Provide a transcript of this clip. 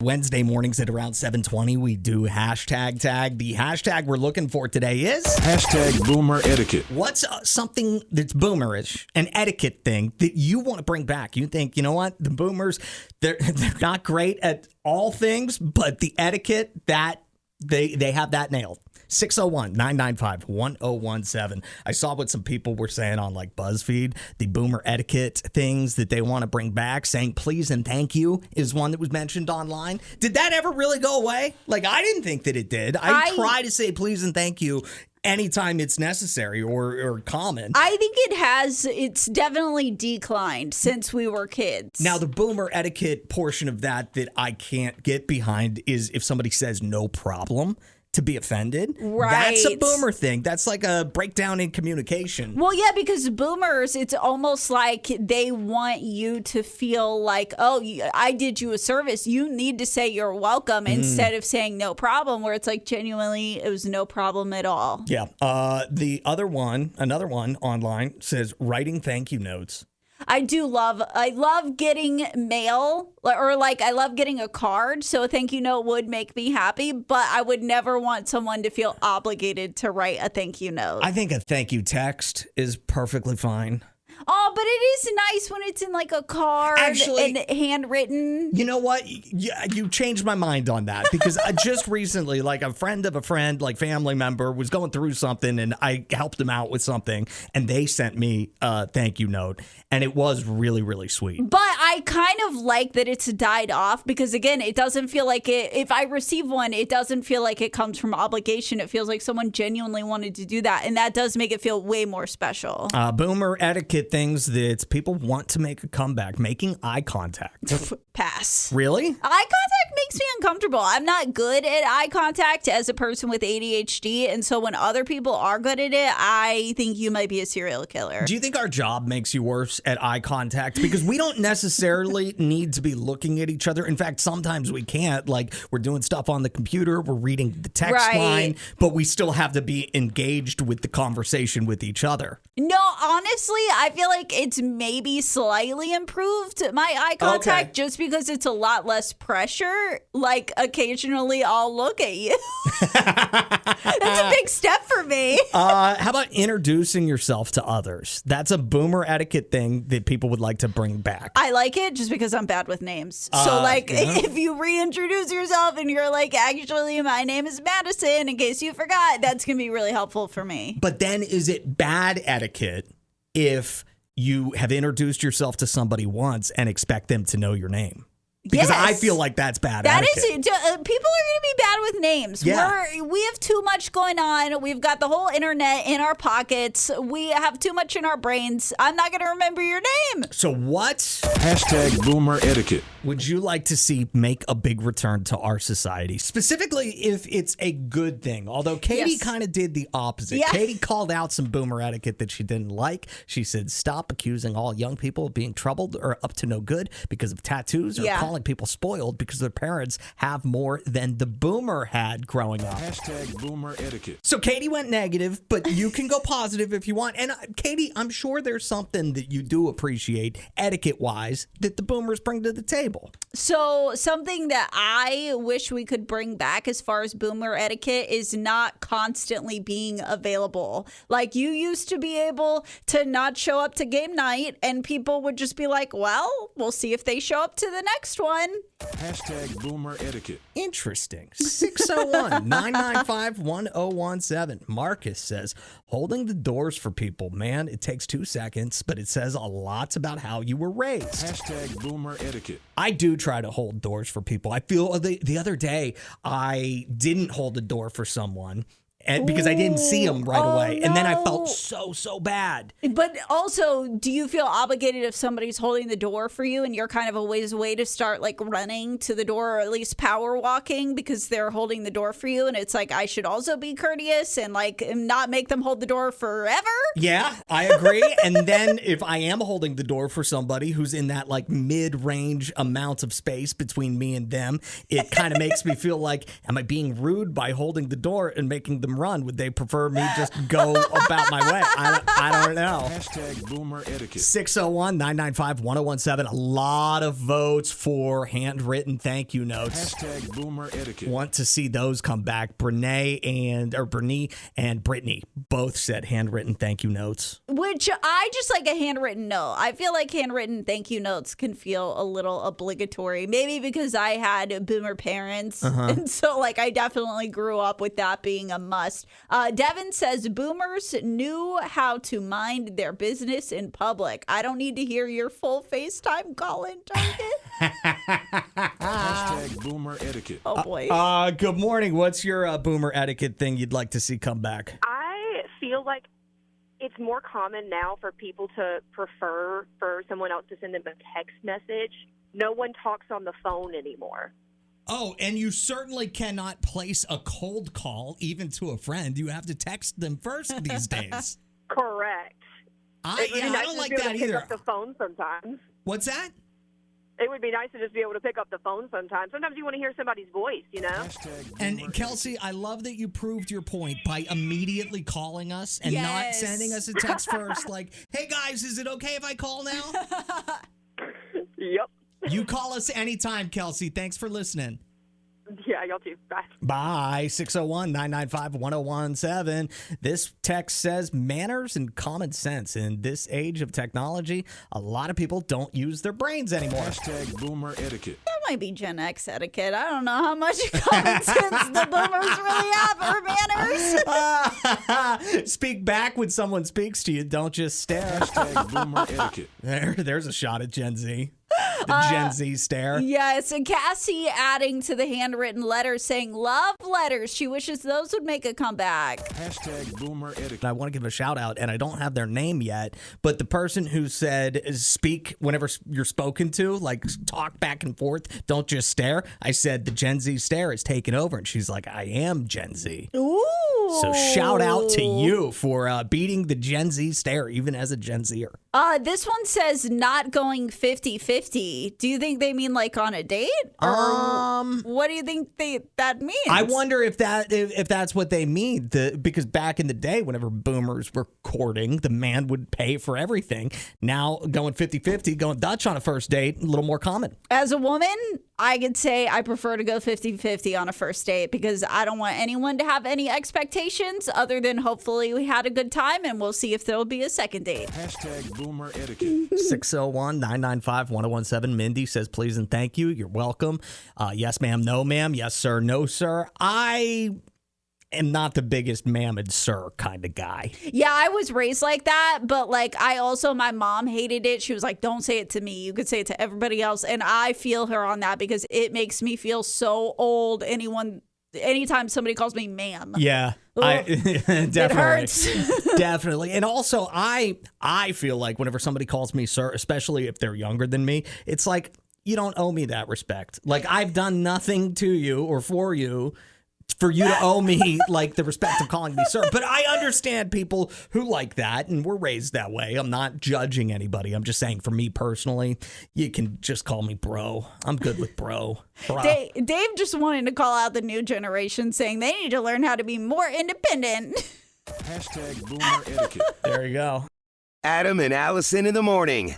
Wednesday mornings at around 7:20, we do hashtag tag. The hashtag we're looking for today is hashtag boomer etiquette. What's something that's boomerish, an etiquette thing that you want to bring back? You think, you know what, the boomers, they're not great at all things, but the etiquette, that they have that nailed. 601-995-1017. I saw what some people were saying on like BuzzFeed, the boomer etiquette things that they want to bring back. Saying please and thank you is one that was mentioned online. Did that ever really go away? Like, I didn't think that it did. I try to say please and thank you anytime it's necessary or common. I think it has. It's definitely declined since we were kids. Now, the boomer etiquette portion of that I can't get behind is if somebody says no problem to be offended. Right. That's a boomer thing. That's like a breakdown in communication. Well, yeah, because boomers, it's almost like they want you to feel like, oh, I did you a service. You need to say you're welcome instead of saying no problem, where it's like genuinely it was no problem at all. Yeah. The other one, another one online says writing thank you notes. I love getting mail, or like I love getting a card. So a thank you note would make me happy, but I would never want someone to feel obligated to write a thank you note. I think a thank you text is perfectly fine. Oh, but it is nice when it's in like a card and handwritten. You know what? You changed my mind on that, because just recently, like a friend of a friend, like family member, was going through something and I helped them out with something and they sent me a thank you note and it was really, really sweet. But I kind of like that it's died off because, again, it doesn't feel like it. If I receive one, it doesn't feel like it comes from obligation. It feels like someone genuinely wanted to do that. And that does make it feel way more special. Boomer etiquette things that people want to make a comeback, making eye contact. Pass. Really? Eye contact makes me uncomfortable. I'm not good at eye contact as a person with ADHD. And so when other people are good at it, I think you might be a serial killer. Do you think our job makes you worse at eye contact? Because we don't necessarily need to be looking at each other. In fact, sometimes we can't. Like, we're doing stuff on the computer, we're reading the text line, but we still have to be engaged with the conversation with each other. No, honestly, I feel like it's maybe slightly improved my eye contact just because it's a lot less pressure. Like, occasionally I'll look at you. That's a big step for me. How about introducing yourself to others? That's a boomer etiquette thing that people would like to bring back. I like it just because I'm bad with names. So, if you reintroduce yourself and you're like, actually, my name is Madison, in case you forgot, that's going to be really helpful for me. But then is it bad etiquette if you have introduced yourself to somebody once and expect them to know your name? Because I feel like that's bad etiquette. That is it. People are going to be bad with names. Yeah. We have too much going on. We've got the whole internet in our pockets. We have too much in our brains. I'm not going to remember your name. So what hashtag boomer etiquette would you like to see make a big return to our society? Specifically if it's a good thing. Although Katie kind of did the opposite. Yeah. Katie called out some boomer etiquette that she didn't like. She said, stop accusing all young people of being troubled or up to no good because of tattoos or calling people spoiled because their parents have more than the boomer had growing up. hashtag boomer etiquette. So Katie went negative, but you can go positive if you want. And Katie, I'm sure there's something that you do appreciate etiquette-wise that the boomers bring to the table. So something that I wish we could bring back as far as boomer etiquette is not constantly being available. Like, you used to be able to not show up to game night and people would just be like, well, we'll see if they show up to the next one. hashtag boomer etiquette. Interesting. 601-995-1017. Marcus says, holding the doors for people, man, it takes 2 seconds, but it says a lot about how you were raised. hashtag boomer etiquette. I do try to hold doors for people. I feel the other day I didn't hold a door for someone because I didn't see them right away. And then I felt so bad. But also, do you feel obligated if somebody's holding the door for you and you're kind of a ways away to start like running to the door, or at least power walking because they're holding the door for you? And it's like, I should also be courteous and like not make them hold the door forever. Yeah, I agree. And then if I am holding the door for somebody who's in that like mid-range amount of space between me and them, it kind of makes me feel like, am I being rude by holding the door and making them them run? Would they prefer me just go about my way? I don't know. Hashtag boomer etiquette. 601-995-1017. A lot of votes for handwritten thank you notes. Hashtag boomer etiquette. Want to see those come back. Brene and Brittany both said handwritten thank you notes. Which I just like a handwritten note. I feel like handwritten thank you notes can feel a little obligatory. Maybe because I had boomer parents. And so like I definitely grew up with that being a must. Devin says boomers knew how to mind their business in public. I don't need to hear your full FaceTime call in target. Hashtag boomer etiquette. Oh boy. Good morning. What's your boomer etiquette thing you'd like to see come back? I feel like it's more common now for people to prefer for someone else to send them a text message. No one talks on the phone anymore. Oh, and you certainly cannot place a cold call even to a friend. You have to text them first these days. Correct. I don't like that pick either. up the phone sometimes. What's that? It would be nice to just be able to pick up the phone sometimes. Sometimes you want to hear somebody's voice, you know? Hashtag boomer And Kelsey, I love that you proved your point by immediately calling us and not Yes. sending us a text first. Like, hey guys, is it okay if I call now? Yep. You call us anytime, Kelsey. Thanks for listening. Yeah, y'all too. Bye. Bye. 601-995-1017. This text says manners and common sense. In this age of technology, a lot of people don't use their brains anymore. Hashtag boomer etiquette. That might be Gen X etiquette. I don't know how much common sense the boomers really have or manners. Speak back when someone speaks to you. Don't just stare. Hashtag boomer etiquette. There's a shot at Gen Z. The Gen Z stare. Yes, and Cassie adding to the handwritten letters saying love letters. She wishes those would make a comeback. Hashtag boomer etiquette. I want to give a shout out, and I don't have their name yet, but the person who said speak whenever you're spoken to, like talk back and forth, don't just stare. I said the Gen Z stare is taking over, and she's like, I am Gen Z. Ooh. So shout out to you for beating the Gen Z stare, even as a Gen Zer. This one says not going 50-50. Do you think they mean like on a date? Or what do you think that means? I wonder if that's what they mean. Because back in the day, whenever boomers were courting, the man would pay for everything. Now going 50-50, going Dutch on a first date, a little more common. As a woman, I could say I prefer to go 50-50 on a first date because I don't want anyone to have any expectations other than hopefully we had a good time and we'll see if there'll be a second date. Hashtag boomer etiquette. 601-995-1017. Mindy says, please and thank you. You're welcome. Yes, ma'am. No, ma'am. Yes, sir. No, sir. I am not the biggest ma'am and sir kind of guy. Yeah, I was raised like that, but like my mom hated it. She was like, don't say it to me. You could say it to everybody else. And I feel her on that because it makes me feel so old. Anytime somebody calls me ma'am. Yeah. Definitely. It hurts. Definitely. And also I feel like whenever somebody calls me sir, especially if they're younger than me, it's like you don't owe me that respect. Like I've done nothing to you or for you to owe me like the respect of calling me sir. But I understand people who like that and were raised that way. I'm not judging anybody. I'm just saying for me personally, you can just call me bro. I'm good with bro. Dave just wanted to call out the new generation saying they need to learn how to be more independent. Hashtag boomer etiquette. There you go. Adam and Allison in the morning.